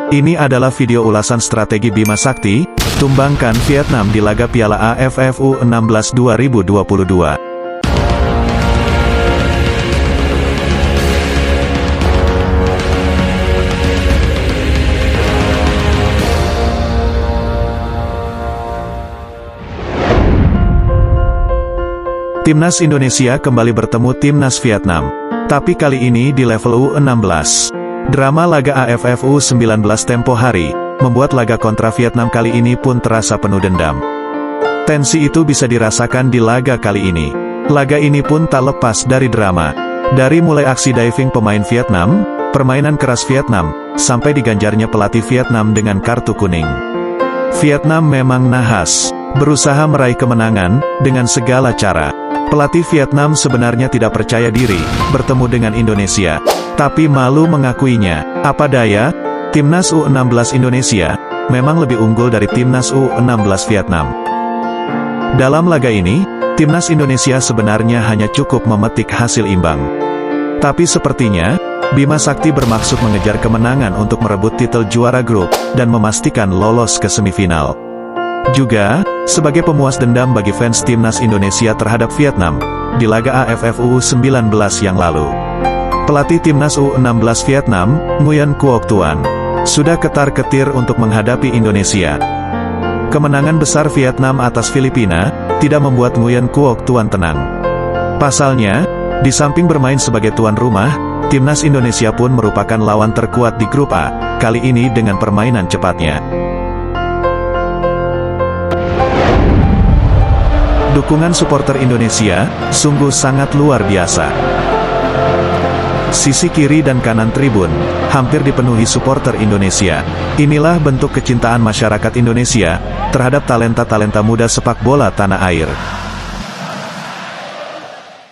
Ini adalah video ulasan strategi Bima Sakti, tumbangkan Vietnam di laga Piala AFF U16 2022. Timnas Indonesia kembali bertemu Timnas Vietnam, tapi kali ini di level U16. Drama laga AFF U19 tempo hari, membuat laga kontra Vietnam kali ini pun terasa penuh dendam. Tensi itu bisa dirasakan di laga kali ini. Laga ini pun tak lepas dari drama. Dari mulai aksi diving pemain Vietnam, permainan keras Vietnam, sampai diganjarnya pelatih Vietnam dengan kartu kuning. Vietnam memang nahas, berusaha meraih kemenangan, dengan segala cara. Pelatih Vietnam sebenarnya tidak percaya diri, bertemu dengan Indonesia. Tapi malu mengakuinya. Apa daya, Timnas U16 Indonesia, memang lebih unggul dari Timnas U16 Vietnam. Dalam laga ini, Timnas Indonesia sebenarnya hanya cukup memetik hasil imbang. Tapi sepertinya, Bima Sakti bermaksud mengejar kemenangan untuk merebut titel juara grup, dan memastikan lolos ke semifinal. Juga, sebagai pemuas dendam bagi fans Timnas Indonesia terhadap Vietnam, di laga AFF U19 yang lalu. Pelatih Timnas U16 Vietnam, Nguyen Quoc Tuan, sudah ketar-ketir untuk menghadapi Indonesia. Kemenangan besar Vietnam atas Filipina, tidak membuat Nguyen Quoc Tuan tenang. Pasalnya, di samping bermain sebagai tuan rumah, Timnas Indonesia pun merupakan lawan terkuat di grup A, kali ini dengan permainan cepatnya. Dukungan supporter Indonesia, sungguh sangat luar biasa. Sisi kiri dan kanan tribun, hampir dipenuhi supporter Indonesia. Inilah bentuk kecintaan masyarakat Indonesia, terhadap talenta-talenta muda sepak bola tanah air.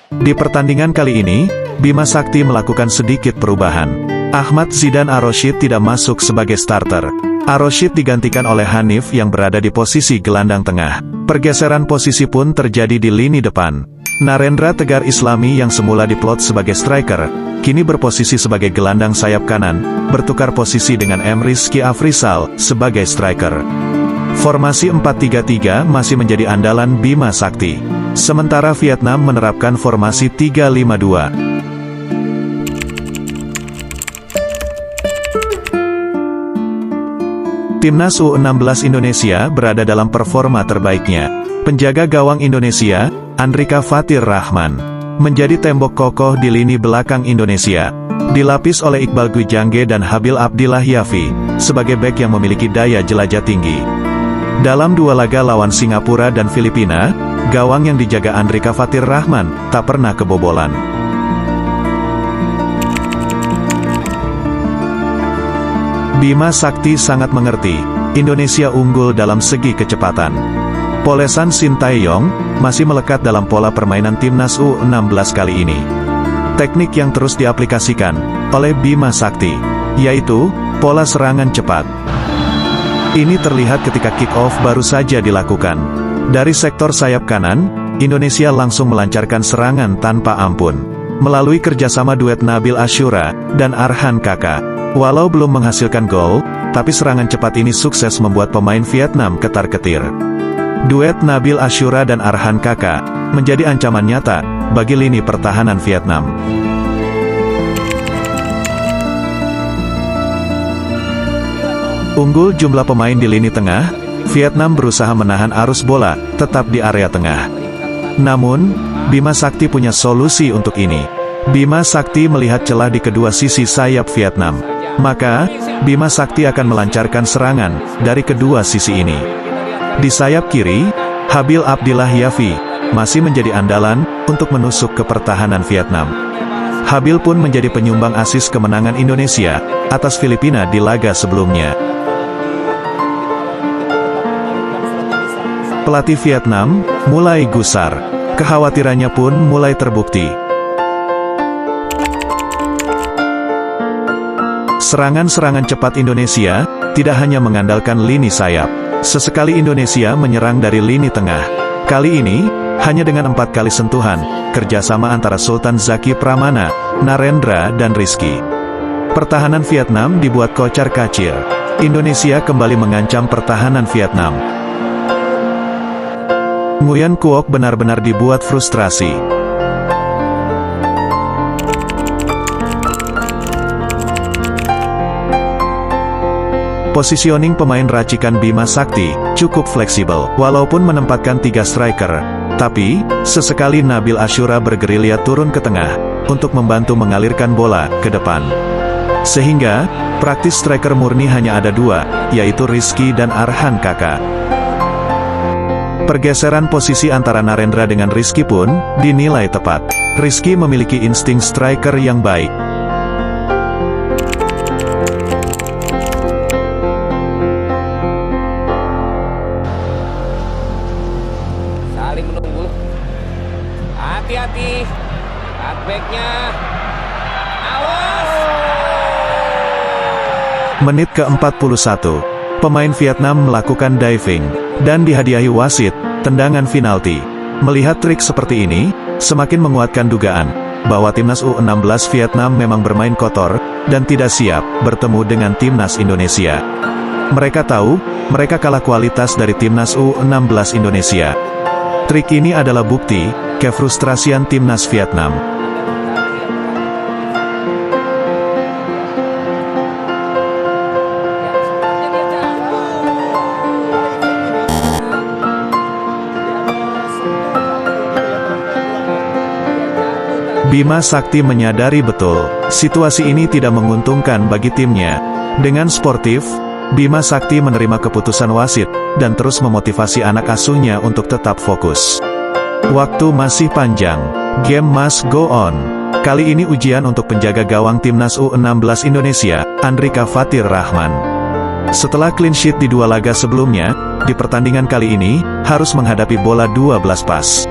Di pertandingan kali ini, Bima Sakti melakukan sedikit perubahan. Ahmad Zidane Ar-Rasyid tidak masuk sebagai starter. Ar-Rasyid digantikan oleh Hanif yang berada di posisi gelandang tengah. Pergeseran posisi pun terjadi di lini depan. Narendra Tegar Islami yang semula diplot sebagai striker, kini berposisi sebagai gelandang sayap kanan, bertukar posisi dengan M. Rizky Afrizal sebagai striker. Formasi 4-3-3 masih menjadi andalan Bima Sakti. Sementara Vietnam menerapkan formasi 3-5-2. Timnas U16 Indonesia berada dalam performa terbaiknya. Penjaga gawang Indonesia, Andrika Fatir Rahman, menjadi tembok kokoh di lini belakang Indonesia. Dilapis oleh Iqbal Gwijangge dan Habil Abdillah Yafi, sebagai bek yang memiliki daya jelajah tinggi. Dalam dua laga lawan Singapura dan Filipina, gawang yang dijaga Andrika Fatir Rahman, tak pernah kebobolan. Bima Sakti sangat mengerti, Indonesia unggul dalam segi kecepatan. Polesan Shin Tae-yong, masih melekat dalam pola permainan Timnas U16 kali ini. Teknik yang terus diaplikasikan oleh Bima Sakti, yaitu pola serangan cepat. Ini terlihat ketika kick-off baru saja dilakukan. Dari sektor sayap kanan, Indonesia langsung melancarkan serangan tanpa ampun. Melalui kerjasama duet Nabil Ashura dan Arhan Kaka. Walau belum menghasilkan gol, tapi serangan cepat ini sukses membuat pemain Vietnam ketar-ketir. Duet Nabil Ashura dan Arhan Kaka menjadi ancaman nyata bagi lini pertahanan Vietnam. Unggul jumlah pemain di lini tengah, Vietnam berusaha menahan arus bola tetap di area tengah. Namun, Bima Sakti punya solusi untuk ini. Bima Sakti melihat celah di kedua sisi sayap Vietnam. Maka, Bima Sakti akan melancarkan serangan dari kedua sisi ini. Di sayap kiri, Habil Abdillah Yafi masih menjadi andalan untuk menusuk ke pertahanan Vietnam. Habil pun menjadi penyumbang asis kemenangan Indonesia atas Filipina di laga sebelumnya. Pelatih Vietnam mulai gusar, kekhawatirannya pun mulai terbukti. Serangan-serangan cepat Indonesia tidak hanya mengandalkan lini sayap. Sesekali Indonesia menyerang dari lini tengah. Kali ini, hanya dengan 4 kali sentuhan, kerjasama antara Sultan Zaki Pramana, Narendra dan Rizky. Pertahanan Vietnam dibuat kocar-kacir. Indonesia kembali mengancam pertahanan Vietnam. Nguyen Quoc benar-benar dibuat frustrasi. Positioning pemain racikan Bima Sakti cukup fleksibel, walaupun menempatkan 3 striker. Tapi, sesekali Nabil Ashura bergerilya turun ke tengah, untuk membantu mengalirkan bola ke depan. Sehingga, praktis striker murni hanya ada 2, yaitu Rizky dan Arhan Kakak. Pergeseran posisi antara Narendra dengan Rizky pun, dinilai tepat. Rizky memiliki insting striker yang baik. Saling menunggu. Hati-hati. Cutback-nya. Awas. Menit ke-41. Pemain Vietnam melakukan diving, dan dihadiahi wasit, tendangan penalti. Melihat trik seperti ini, semakin menguatkan dugaan, bahwa timnas U16 Vietnam memang bermain kotor, dan tidak siap bertemu dengan timnas Indonesia. Mereka tahu, mereka kalah kualitas dari timnas U16 Indonesia. Trik ini adalah bukti, kefrustrasian timnas Vietnam. Bima Sakti menyadari betul, situasi ini tidak menguntungkan bagi timnya. Dengan sportif, Bima Sakti menerima keputusan wasit, dan terus memotivasi anak asuhnya untuk tetap fokus. Waktu masih panjang, game must go on. Kali ini ujian untuk penjaga gawang timnas U16 Indonesia, Andrika Fatir Rahman. Setelah clean sheet di 2 laga sebelumnya, di pertandingan kali ini, harus menghadapi bola 12 pas.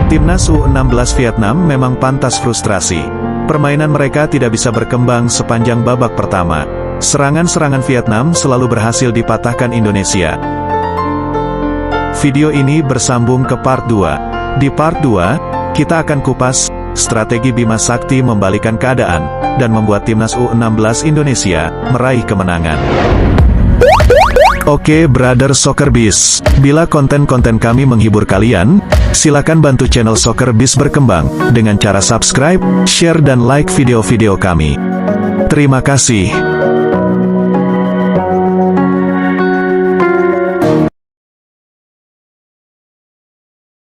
Timnas U16 Vietnam memang pantas frustrasi. Permainan mereka tidak bisa berkembang sepanjang babak pertama. Serangan-serangan Vietnam selalu berhasil dipatahkan Indonesia. Video ini bersambung ke part 2. Di part 2, kita akan kupas strategi Bima Sakti membalikan keadaan dan membuat timnas U16 Indonesia meraih kemenangan. Oke brother Soccerbiz, bila konten-konten kami menghibur kalian, silakan bantu channel Soccerbiz berkembang dengan cara subscribe, share dan like video-video kami. Terima kasih.